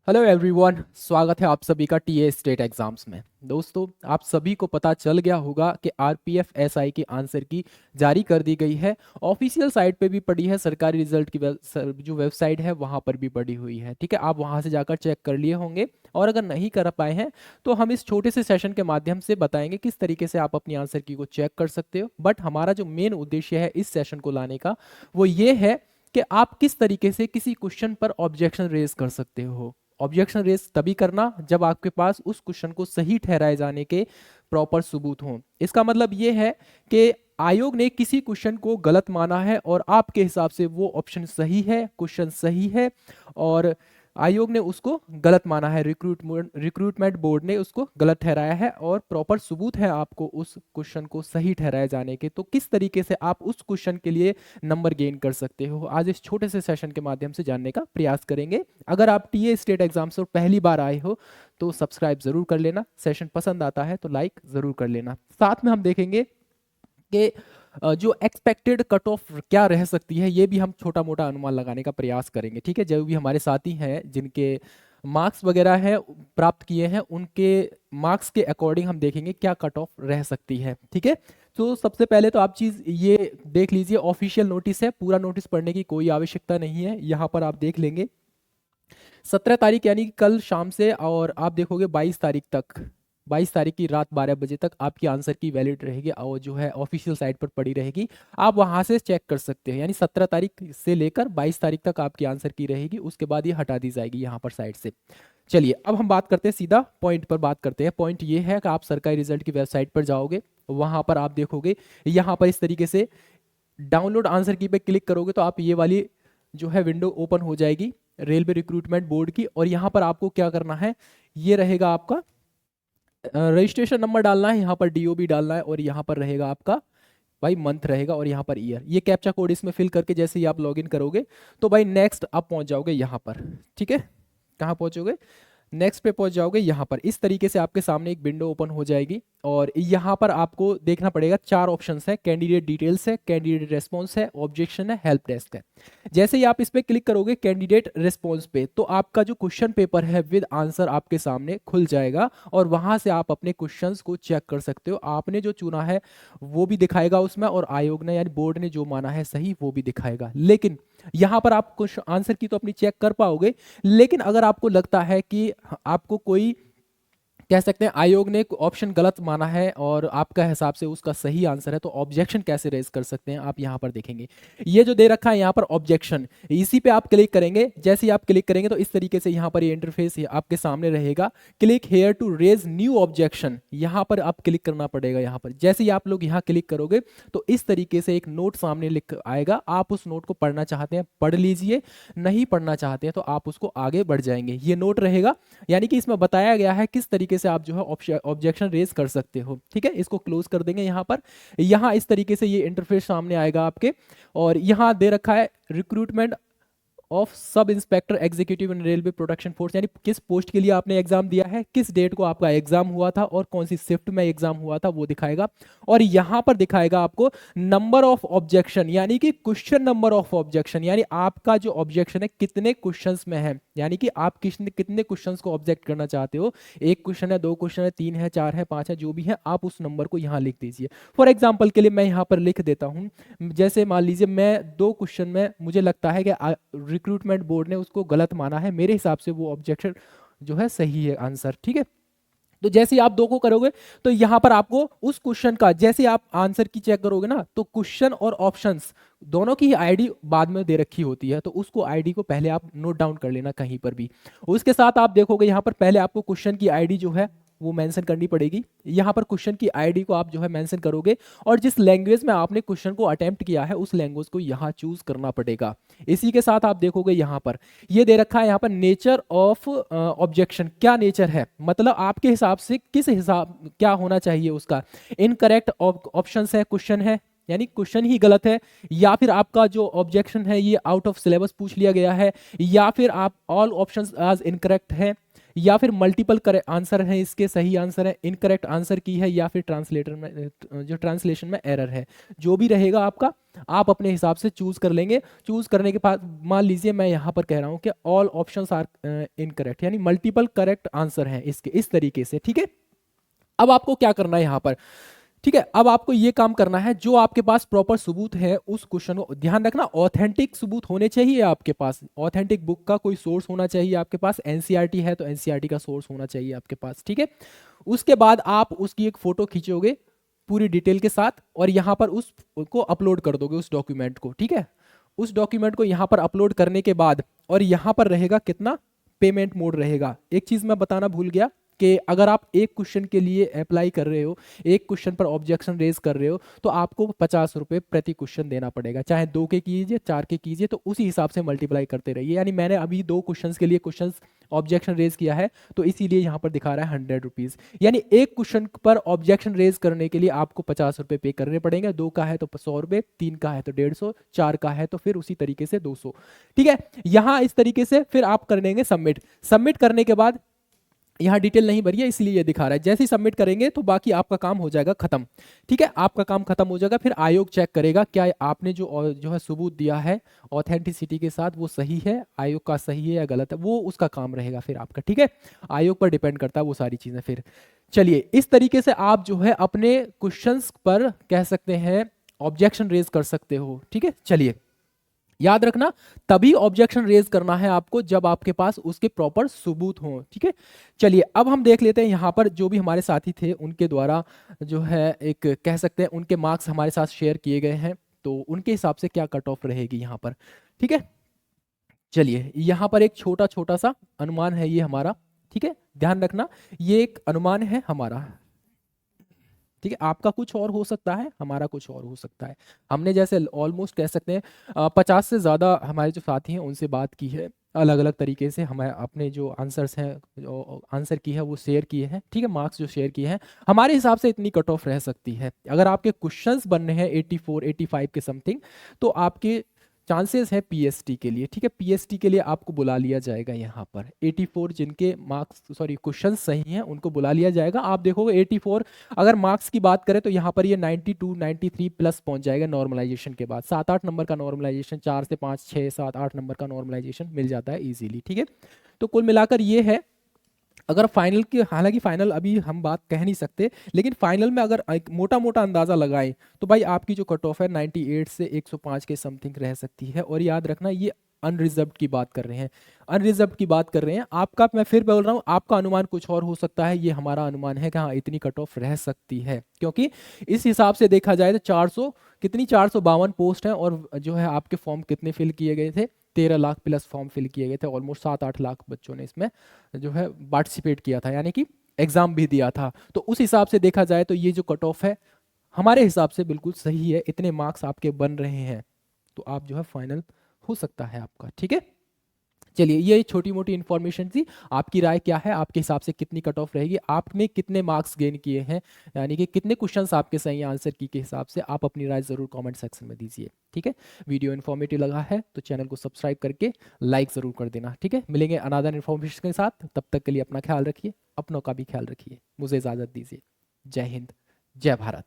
Hello everyone, स्वागत है आप सभी का टीए स्टेट एग्जाम्स में। दोस्तों, आप सभी को पता चल गया होगा कि आरपीएफ एसआई की आंसर की जारी कर दी गई है। ऑफिशियल साइट पे भी पड़ी है, सरकारी रिजल्ट की जो वेबसाइट है वहाँ पर भी पड़ी हुई है। ठीक है, आप वहाँ से जाकर चेक कर लिए होंगे। और अगर नहीं कर पाए हैं तो हम इस छोटे से सेशन के माध्यम से बताएंगे किस तरीके से आप अपनी आंसर की को चेक कर सकते हो। बट हमारा जो मेन उद्देश्य है इस सेशन को लाने का वो ये है कि आप किस तरीके से किसी क्वेश्चन पर ऑब्जेक्शन रेज कर सकते हो। ऑब्जेक्शन रेज तभी करना जब आपके पास उस क्वेश्चन को सही ठहराए जाने के प्रॉपर सबूत हों। इसका मतलब ये है कि आयोग ने किसी क्वेश्चन को गलत माना है और आपके हिसाब से वो ऑप्शन सही है, क्वेश्चन सही है, और आयोग ने उसको गलत माना है, रिक्रूटमेंट बोर्ड ने उसको गलत ठहराया है और प्रॉपर सबूत है आपको उस क्वेश्चन को सही ठहराए जाने के। तो किस तरीके से आप उस क्वेश्चन के लिए नंबर गेन कर सकते हो, आज इस छोटे से सेशन के माध्यम से जानने का प्रयास करेंगे। अगर आप टीए स्टेट एग्जाम से पहली बार आए हो तो सब्सक्राइब जरूर कर लेना, सेशन पसंद आता है तो लाइक जरूर कर लेना। साथ में हम देखेंगे कि जो एक्सपेक्टेड कट ऑफ क्या रह सकती है, ये भी हम छोटा मोटा अनुमान लगाने का प्रयास करेंगे। ठीक है, जो भी हमारे साथी हैं जिनके मार्क्स वगैरह है प्राप्त किए हैं, उनके मार्क्स के अकॉर्डिंग हम देखेंगे क्या कट ऑफ रह सकती है। ठीक है, तो सबसे पहले तो आप चीज ये देख लीजिए, ऑफिशियल नोटिस है, पूरा नोटिस पढ़ने की कोई आवश्यकता नहीं है। यहाँ पर आप देख लेंगे 17 तारीख यानी कि कल शाम से, और आप देखोगे 22 तारीख तक, 22 तारीख की रात 12 बजे तक आपकी आंसर की वैलिड रहेगी और जो है ऑफिशियल साइट पर पड़ी रहेगी। आप वहां से चेक कर सकते हैं, यानी 17 तारीख से लेकर 22 तारीख तक आपकी आंसर की रहेगी, उसके बाद ये हटा दी जाएगी यहाँ पर साइट से। चलिए अब हम बात करते हैं, सीधा पॉइंट पर बात करते हैं। पॉइंट ये है कि आप सरकारी रिजल्ट की वेबसाइट पर जाओगे, वहां पर आप देखोगे यहाँ पर इस तरीके से डाउनलोड आंसर की पे क्लिक करोगे तो आप ये वाली जो है विंडो ओपन हो जाएगी रेलवे रिक्रूटमेंट बोर्ड की। और यहाँ पर आपको क्या करना है, ये रहेगा आपका रजिस्ट्रेशन नंबर डालना है, यहाँ पर डीओबी डालना है, और यहाँ पर रहेगा आपका भाई मंथ रहेगा, और यहाँ पर ईयर। ये कैप्चा कोड इसमें फिल करके जैसे ही आप लॉगिन करोगे तो भाई नेक्स्ट आप पहुंच जाओगे यहाँ पर। ठीक है, कहाँ पहुंचोगे, नेक्स्ट पे पहुंच जाओगे। यहाँ पर इस तरीके से आपके सामने एक विंडो ओपन हो जाएगी और यहाँ पर आपको देखना पड़ेगा, चार ऑप्शंस है, कैंडिडेट डिटेल्स है, कैंडिडेट रेस्पॉन्स है, ऑब्जेक्शन है, हेल्प डेस्क है। जैसे ही आप इस पे क्लिक करोगे कैंडिडेट रेस्पॉन्स पे, तो आपका जो क्वेश्चन पेपर है विद आंसर आपके सामने खुल जाएगा और वहां से आप अपने क्वेश्चंस को चेक कर सकते हो। आपने जो चुना है वो भी दिखाएगा उसमें, और आयोग ने यानी बोर्ड ने जो माना है सही वो भी दिखाएगा। लेकिन यहाँ पर आप कुछ आंसर की तो अपनी चेक कर पाओगे, लेकिन अगर आपको लगता है कि आपको कोई, कह सकते हैं आयोग ने ऑप्शन गलत माना है और आपका हिसाब से उसका सही आंसर है, तो ऑब्जेक्शन कैसे रेज कर सकते हैं आप यहाँ पर देखेंगे। ये जो दे रखा है यहाँ पर ऑब्जेक्शन, इसी पे आप क्लिक करेंगे। जैसे ही आप क्लिक करेंगे तो इस तरीके से यहाँ पर ये इंटरफेस आपके सामने रहेगा, click here to raise new objection, यहाँ पर आप क्लिक करना पड़ेगा। यहाँ पर जैसे ही आप लोग यहाँ क्लिक करोगे तो इस तरीके से एक नोट सामने लिख आएगा। आप उस नोट को पढ़ना चाहते हैं पढ़ लीजिए, नहीं पढ़ना चाहते हैं तो आप उसको आगे बढ़ जाएंगे। ये नोट रहेगा, यानी कि इसमें बताया गया है किस तरीके से आप जो है ऑब्जेक्शन रेज कर सकते हो। ठीक है, इसको क्लोज कर देंगे। यहाँ पर यहाँ इस तरीके से ये इंटरफेस सामने आएगा आपके, और यहाँ दे रखा है recruitment of sub inspector executive in railway protection force, यानी किस पोस्ट के लिए आपने एग्जाम दिया है, किस डेट को आपका एग्जाम हुआ था और कौन सी शिफ्ट में एग्जाम हुआ था वो दिखाएगा। और यहां पर दिखाएगा आपको नंबर ऑफ ऑब्जेक्शन, यानी कि क्वेश्चन नंबर ऑफ ऑब्जेक्शन, यानी आपका जो ऑब्जेक्शन है कितने क्वेश्चंस में है, यानी कि आप कितने क्वेश्चंस को ऑब्जेक्ट करना चाहते हो। एक क्वेश्चन है, दो क्वेश्चन है, तीन है, चार है, पांच है, जो भी है आप उस नंबर को यहाँ लिख दीजिए। फॉर एग्जाम्पल के लिए मैं यहाँ पर लिख देता हूँ, जैसे मान लीजिए मैं दो क्वेश्चन में मुझे लगता है कि रिक्रूटमेंट बोर्ड ने उसको गलत माना है, मेरे हिसाब से वो ऑब्जेक्शन जो है सही है आंसर। ठीक है, तो जैसे ही आप दो को करोगे तो यहां पर आपको उस क्वेश्चन का, जैसे आप आंसर की चेक करोगे ना, तो क्वेश्चन और ऑप्शंस दोनों की आईडी बाद में दे रखी होती है, तो उसको आईडी को पहले आप नोट डाउन कर लेना कहीं पर भी। उसके साथ आप देखोगे यहां पर पहले आपको क्वेश्चन की आईडी जो है वो मेंशन करनी पड़ेगी। यहाँ पर क्वेश्चन की आईडी को आप जो है मेंशन करोगे, और जिस लैंग्वेज में आपने क्वेश्चन को अटेम्प्ट किया है उस लैंग्वेज को यहाँ चूज करना पड़ेगा। इसी के साथ आप देखोगे यहाँ पर ये दे रखा है, यहाँ पर नेचर ऑफ ऑब्जेक्शन, क्या नेचर है, मतलब आपके हिसाब से किस हिसाब क्या होना चाहिए उसका। इनकरेक्ट ऑप्शन है, क्वेश्चन है यानी क्वेश्चन ही गलत है, या फिर आपका जो ऑब्जेक्शन है ये आउट ऑफ सिलेबस पूछ लिया गया है, या फिर आप ऑल ऑप्शंस एज इनकरेक्ट है, या फिर मल्टीपल आंसर है, इसके सही आंसर है, इनकरेक्ट आंसर की है, या फिर ट्रांसलेटर में जो ट्रांसलेशन में एरर है, जो भी रहेगा आपका आप अपने हिसाब से चूज कर लेंगे। चूज करने के बाद मान लीजिए मैं यहाँ पर कह रहा हूँ कि ऑल ऑप्शंस आर इनकरेक्ट, यानी मल्टीपल करेक्ट आंसर हैं इसके, इस तरीके से, ठीक है। अब आपको क्या करना है यहाँ पर, ठीक है, अब आपको ये काम करना है, जो आपके पास प्रॉपर सबूत है उस क्वेश्चन को ध्यान रखना, ऑथेंटिक सबूत होने चाहिए आपके पास, ऑथेंटिक बुक का कोई सोर्स होना चाहिए आपके पास, एनसीईआरटी है तो एनसीईआरटी का सोर्स होना चाहिए आपके पास, ठीक है। उसके बाद आप उसकी एक फोटो खींचोगे पूरी डिटेल के साथ और यहां पर उसको अपलोड कर दोगे, उस डॉक्यूमेंट को, ठीक है। उस डॉक्यूमेंट को यहां पर अपलोड करने के बाद, और यहां पर रहेगा कितना, पेमेंट मोड रहेगा। एक चीज मैं बताना भूल गया कि अगर आप एक क्वेश्चन के लिए अप्लाई कर रहे हो, एक क्वेश्चन पर ऑब्जेक्शन रेज कर रहे हो, तो आपको 50 रुपए प्रति क्वेश्चन देना पड़ेगा, चाहे 2 के कीजिए 4 के कीजिए, तो उसी हिसाब से मल्टीप्लाई करते रहिए। यानी मैंने अभी 2 क्वेश्चंस के लिए क्वेश्चन ऑब्जेक्शन रेज किया है, तो इसीलिए यहाँ पर दिखा रहा है 100 रुपीज, यानी एक क्वेश्चन पर ऑब्जेक्शन रेज करने के लिए आपको 50 रुपए पे करने पड़ेंगे। 2 का है तो 100 रुपए, 3 का है तो 150, 4 का है तो फिर उसी तरीके से 200, ठीक है। यहाँ इस तरीके से फिर आप कर देंगे सबमिट। सबमिट करने के बाद यहाँ डिटेल नहीं भरी है इसलिए ये दिखा रहा है, जैसे ही सबमिट करेंगे तो बाकी आपका काम हो जाएगा खत्म, ठीक है। आपका काम खत्म हो जाएगा, फिर आयोग चेक करेगा क्या आपने जो है सबूत दिया है ऑथेंटिसिटी के साथ वो सही है, आयोग का सही है या गलत है, वो उसका काम रहेगा फिर आपका, ठीक है। आयोग पर डिपेंड करता है वो सारी चीजें। फिर चलिए इस तरीके से आप जो है अपने क्वेश्चंस पर कह सकते हैं ऑब्जेक्शन रेज कर सकते हो, ठीक है। चलिए याद रखना, तभी ऑब्जेक्शन रेज करना है आपको जब आपके पास उसके प्रॉपर सबूत हों, ठीक है। चलिए अब हम देख लेते हैं यहाँ पर जो भी हमारे साथी थे उनके द्वारा जो है एक कह सकते हैं उनके मार्क्स हमारे साथ शेयर किए गए हैं, तो उनके हिसाब से क्या कट ऑफ रहेगी यहाँ पर, ठीक है। चलिए यहाँ पर एक छोटा छोटा सा अनुमान है ये हमारा, ठीक है, ध्यान रखना ये एक अनुमान है हमारा, ठीक है। आपका कुछ और हो सकता है, हमारा कुछ और हो सकता है। हमने जैसे ऑलमोस्ट कह सकते हैं 50 से ज़्यादा हमारे जो साथी हैं उनसे बात की है, अलग अलग तरीके से हमें अपने जो आंसर्स हैं, जो आंसर की है वो शेयर किए हैं, ठीक है। मार्क्स जो शेयर किए हैं हमारे हिसाब से इतनी कट ऑफ रह सकती है। अगर आपके क्वेश्चंस बनने हैं 84 85 के समथिंग, तो आपके चांसेस है पीएसटी के लिए, ठीक है। पीएसटी के लिए आपको बुला लिया जाएगा यहाँ पर 84 जिनके मार्क्स सॉरी क्वेश्चन सही हैं उनको बुला लिया जाएगा। आप देखोगे 84 अगर मार्क्स की बात करें तो यहाँ पर ये 92 93 प्लस पहुंच जाएगा नॉर्मलाइजेशन के बाद, 7 8 नंबर का नॉर्मलाइजेशन, 4 से 5 6 7 8 नंबर का नॉर्मलाइजेशन मिल जाता है इजीली, ठीक है। तो कुल मिलाकर ये है। अगर फाइनल की, हालांकि फाइनल अभी हम बात कह नहीं सकते, लेकिन फाइनल में अगर एक मोटा मोटा अंदाजा लगाएं तो भाई आपकी जो कट ऑफ है 98 से 105 के समथिंग रह सकती है। और याद रखना ये अनरिजर्व्ड की बात कर रहे हैं, अनरिजर्व्ड की बात कर रहे हैं। आपका, मैं फिर बोल रहा हूँ, आपका अनुमान कुछ और हो सकता है, ये हमारा अनुमान है कि हाँ इतनी कट ऑफ रह सकती है, क्योंकि इस हिसाब से देखा जाए तो 400 कितनी 452 पोस्ट हैं और जो है आपके फॉर्म कितने फिल किए गए थे, 13 लाख प्लस फॉर्म फिल किए गए थे, ऑलमोस्ट 7 8 लाख बच्चों ने इसमें जो है पार्टिसिपेट किया था, यानी कि एग्जाम भी दिया था। तो उस हिसाब से देखा जाए तो ये जो कट ऑफ है हमारे हिसाब से बिल्कुल सही है, इतने मार्क्स आपके बन रहे हैं तो आप जो है फाइनल हो सकता है आपका, ठीक है। चलिए ये छोटी मोटी इन्फॉर्मेशन थी, आपकी राय क्या है, आपके हिसाब से कितनी कट ऑफ रहेगी, आपने कितने मार्क्स गेन किए हैं, यानी कि कितने क्वेश्चंस आपके सही आंसर की के हिसाब से आप अपनी राय जरूर कमेंट सेक्शन में दीजिए, ठीक है। वीडियो इन्फॉर्मेटिव लगा है तो चैनल को सब्सक्राइब करके लाइक जरूर कर देना, ठीक है। मिलेंगे अनदर इन्फॉर्मेशन के साथ, तब तक के लिए अपना ख्याल रखिए, अपनों का भी ख्याल रखिए, मुझे इजाजत दीजिए। जय हिंद, जय भारत।